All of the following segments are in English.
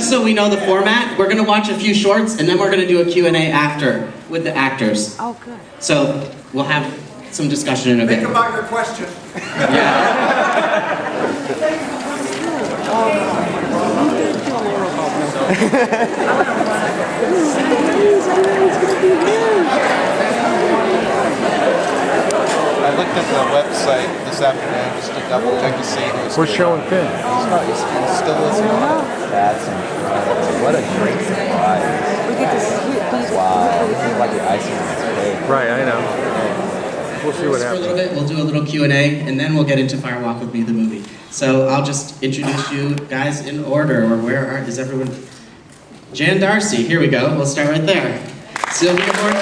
just so we know the format, we're going to watch a few shorts, and then we're going to do a Q&A after with the actors. Oh, good. So we'll have some discussion in a bit. Think about your question. I looked at the website this afternoon just to double check to see who's. We're showing Finn. He's still listening. That's incredible. What a great surprise. We get to see these. Wow. This is like the icing on his cake. Right, I know. We'll see what For a happens. little bit, we'll do a little Q&A, and then we'll get into Fire Walk with Me, the movie. So I'll just introduce you guys in order, or is everyone? Jan Darcy, here we go. We'll start right there. Sylvia Morton.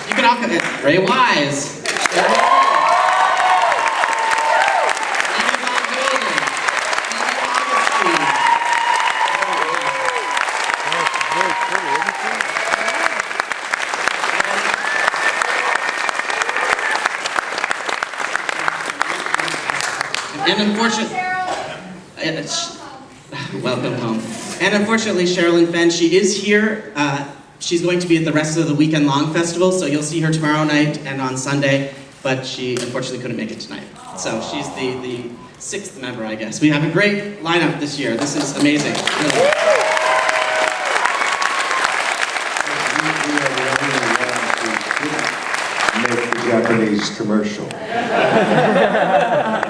You can all come in. Ray Wise. Lenny Von Dohlen. Phoebe Augustine. And unfortunately, welcome home. And unfortunately, Sheryl Lee, she is here. She's going to be at the rest of the Weekend Long Festival, so you'll see her tomorrow night and on Sunday, but she unfortunately couldn't make it tonight. So she's the sixth member, I guess. We have a great lineup this year. This is amazing. Really. Make the Japanese commercial.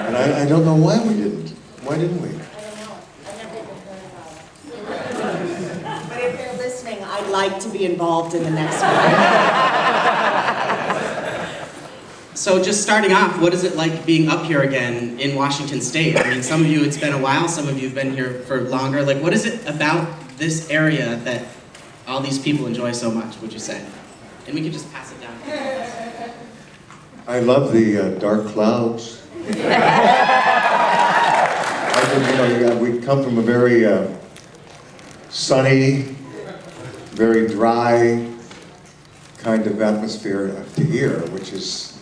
And I don't know why we didn't. Why didn't we? But if they're listening, I'd like to be involved in the next one. So just starting off, what is it like being up here again in Washington State? I mean, some of you, it's been a while, some of you have been here for longer. Like, what is it about this area that all these people enjoy so much, would you say? And we could just pass it down. I love the dark clouds. We come from a very sunny, very dry kind of atmosphere to here, which is,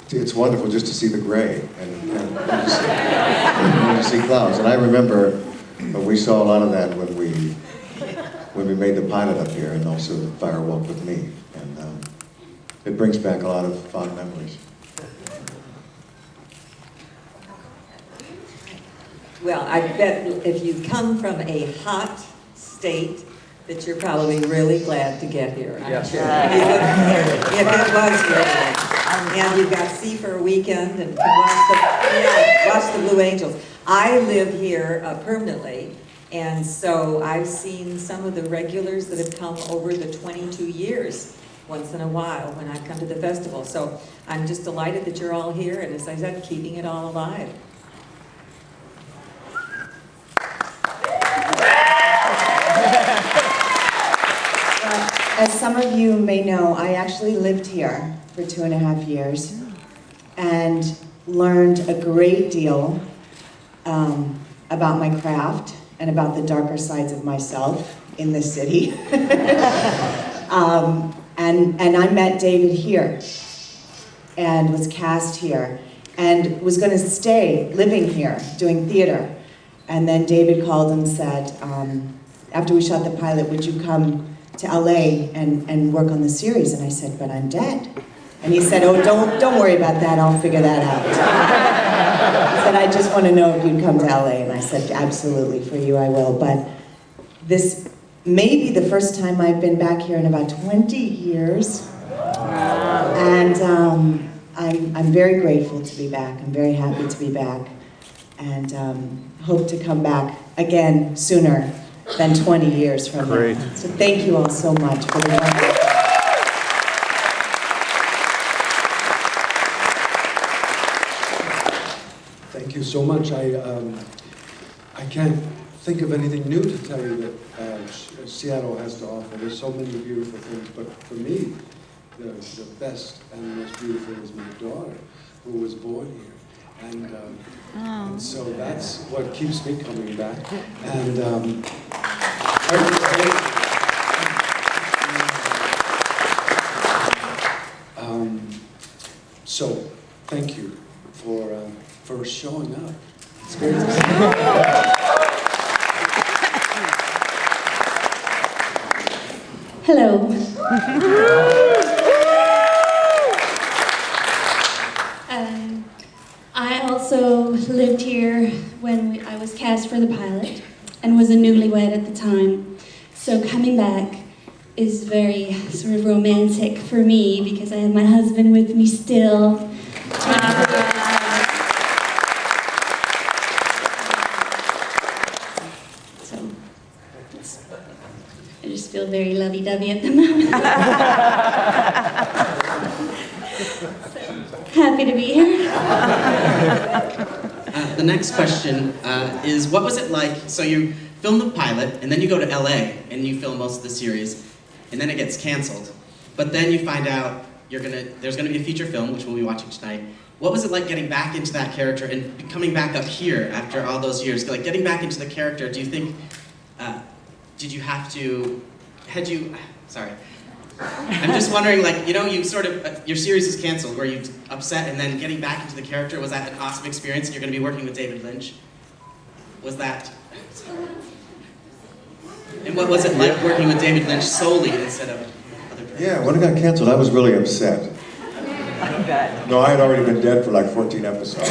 it's wonderful just to see the gray and to see clouds. And I remember we saw a lot of that when we made the pilot up here, and also the Fire Walk with Me. And it brings back a lot of fond memories. Well, I bet if you come from a hot state, that you're probably really glad to get here. I'm sure. If it was raining. And you've got sea for a weekend and can watch the Blue Angels. I live here permanently, and so I've seen some of the regulars that have come over the 22 years once in a while when I come to the festival. So I'm just delighted that you're all here, and as I said, keeping it all alive. As some of you may know, I actually lived here for 2.5 years and learned a great deal about my craft and about the darker sides of myself in this city. And I met David here and was cast here and was going to stay living here doing theater. And then David called and said, after we shot the pilot, would you come to LA and work on the series? And I said, but I'm dead. And he said, oh, don't worry about that, I'll figure that out. He said, I just want to know if you'd come to LA. And I said, absolutely, for you I will. But this may be the first time I've been back here in about 20 years. And I'm very grateful to be back. I'm very happy to be back. And hope to come back again sooner than 20 years from now. So thank you all so much for the welcome. Thank you so much. I can't think of anything new to tell you that Seattle has to offer. There's so many beautiful things, but for me, the best and the most beautiful is my daughter, who was born here. And so that's what keeps me coming back. And so thank you for showing up. It's great to see you. Hello. I also lived here when I was cast for the pilot and was a newlywed at the time. So coming back is very sort of romantic for me because I have my husband with me still. So I just feel very lovey-dovey at the moment. Happy to be here. The next question is, what was it like? So you film the pilot, and then you go to LA, and you film most of the series, and then it gets canceled. But then you find out there's gonna be a feature film, which we'll be watching tonight. What was it like getting back into that character and coming back up here after all those years? Like getting back into the character, do you think, did you have to, sorry. I'm just wondering, like, you know, you sort of, your series is canceled, were you upset, and then getting back into the character, was that an awesome experience, and you're going to be working with David Lynch? Was that, and what was it like working with David Lynch solely instead of other people? Yeah, when it got canceled, I was really upset. No, I had already been dead for like 14 episodes.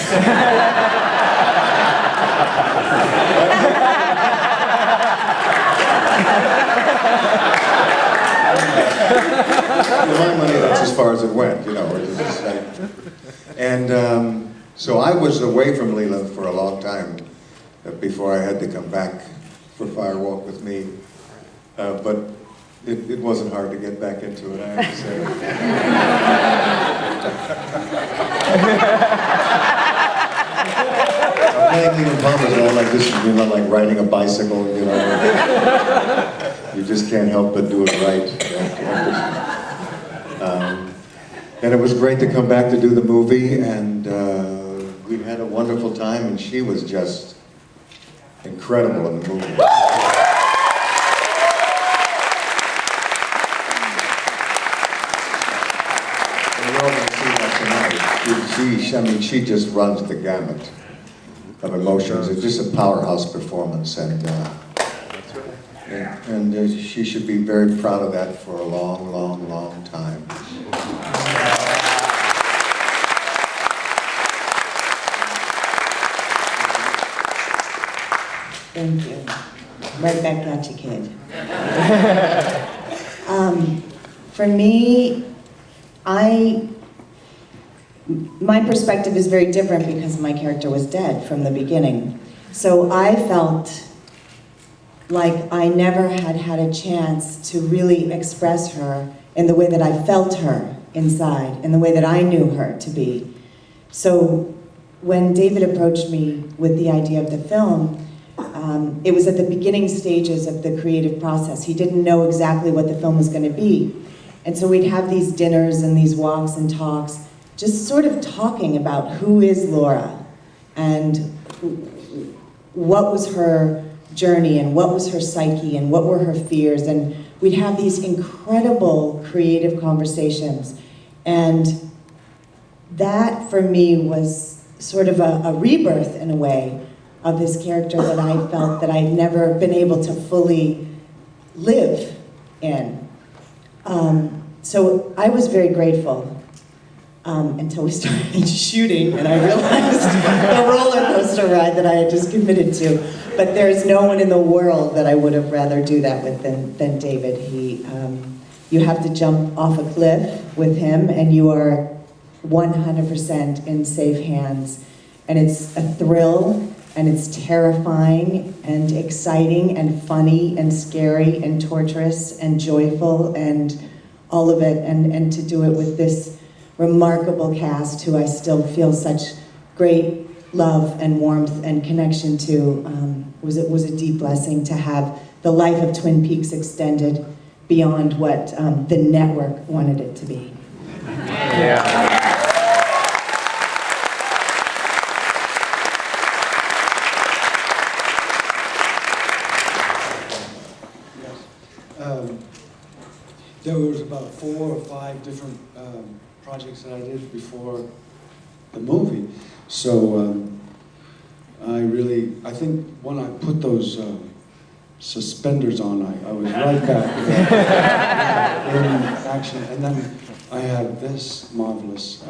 For my money, that's as far as it went, you know. And so I was away from Leland for a long time before I had to come back for Firewalk with Me. But it wasn't hard to get back into it, I have to say. Playing Leland Palmer's all like this, you know, like riding a bicycle, you know. You just can't help but do it right. And it was great to come back to do the movie, and we had a wonderful time, and she was just incredible in the movie. And we're all going to see that tonight. She just runs the gamut of emotions. It's just a powerhouse performance, and she should be very proud of that for a long, long, long time. Thank you. Right back at you, kid. For me, my perspective is very different because my character was dead from the beginning. So I felt like I never had a chance to really express her in the way that I felt her inside, in the way that I knew her to be. So when David approached me with the idea of the film, it was at the beginning stages of the creative process. He didn't know exactly what the film was going to be. And so we'd have these dinners and these walks and talks, just sort of talking about who is Laura and what was her journey and what was her psyche and what were her fears. And we'd have these incredible creative conversations. And that, for me, was sort of a rebirth, in a way, of this character that I felt that I'd never been able to fully live in. So I was very grateful until we started shooting, and I realized the roller coaster ride that I had just committed to. But there's no one in the world that I would have rather do that with than David. You have to jump off a cliff with him, and you are 100% in safe hands. And it's a thrill, and it's terrifying, and exciting, and funny, and scary, and torturous, and joyful, and all of it. And to do it with this remarkable cast who I still feel such great love and warmth and connection to, was a deep blessing to have the life of Twin Peaks extended beyond what the network wanted it to be. Yeah. There was about 4 or 5 different projects that I did before the movie. So I think when I put those suspenders on, I was right back in action. And then I had this marvelous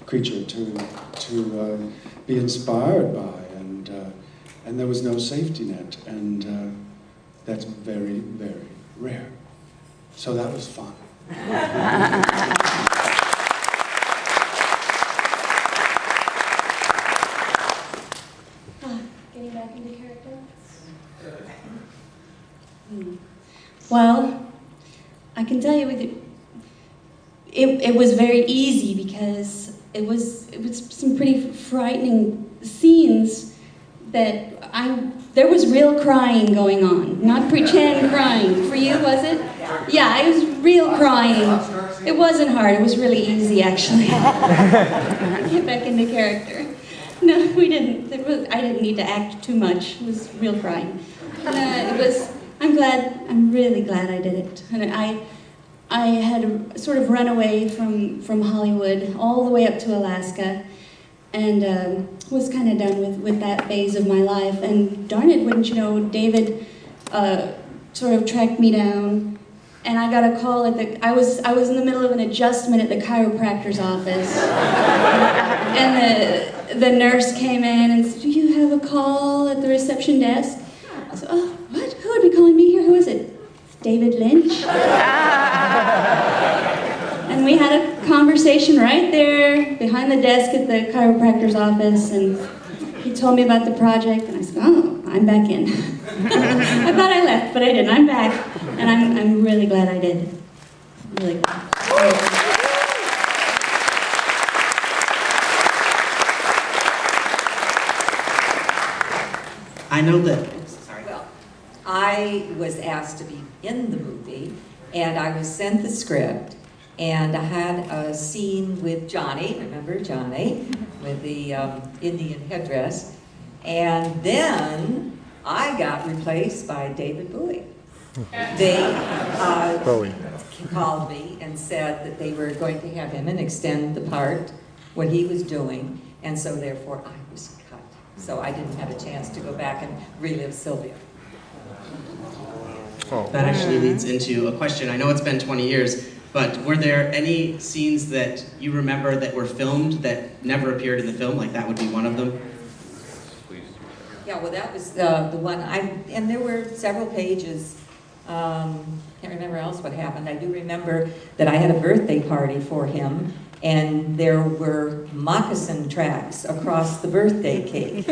creature to be inspired by, and there was no safety net, and that's very, very rare. So that was fun. Getting back into character. Well, I can tell you it was very easy because it was some pretty frightening scenes that there was real crying going on, not pretend crying. For you, was it? Yeah, it was real crying. It wasn't hard. It was really easy, actually. Get back into character. No, we didn't. I didn't need to act too much. It was real crying. It was. I'm really glad I did it. And I had sort of run away from Hollywood all the way up to Alaska, and was kind of done with that phase of my life. And darn it, wouldn't you know, David sort of tracked me down, and I got a call I was in the middle of an adjustment at the chiropractor's office, and the nurse came in and said, "Do you have a call at the reception desk?" I said, "Oh, what? Who would be calling me here? Who is it?" "David Lynch." And we had a conversation right there behind the desk at the chiropractor's office, and he told me about the project, and I said, "Oh, I'm back in." I thought I left, but I didn't. I'm back, and I'm really glad I did. Really glad. I know that. Sorry. Well, I was asked to be in the movie, and I was sent the script, and I had a scene with Johnny, remember Johnny, with the Indian headdress, and then I got replaced by David Bowie. They called me and said that they were going to have him and extend the part, what he was doing, and so therefore I was cut. So I didn't have a chance to go back and relive Sylvia. That actually leads into a question. I know it's been 20 years, but were there any scenes that you remember that were filmed that never appeared in the film? Like that would be one of them? Yeah, well, that was the one. And there were several pages. Can't remember else what happened. I do remember that I had a birthday party for him, and there were moccasin tracks across the birthday cake.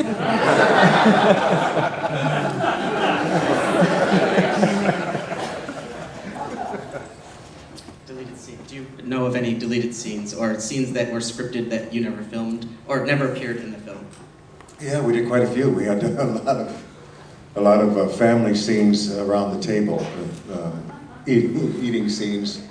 Deleted scenes. Do you know of any deleted scenes or scenes that were scripted that you never filmed or never appeared in the film? Yeah, we did quite a few. We had a lot of family scenes around the table, eating scenes.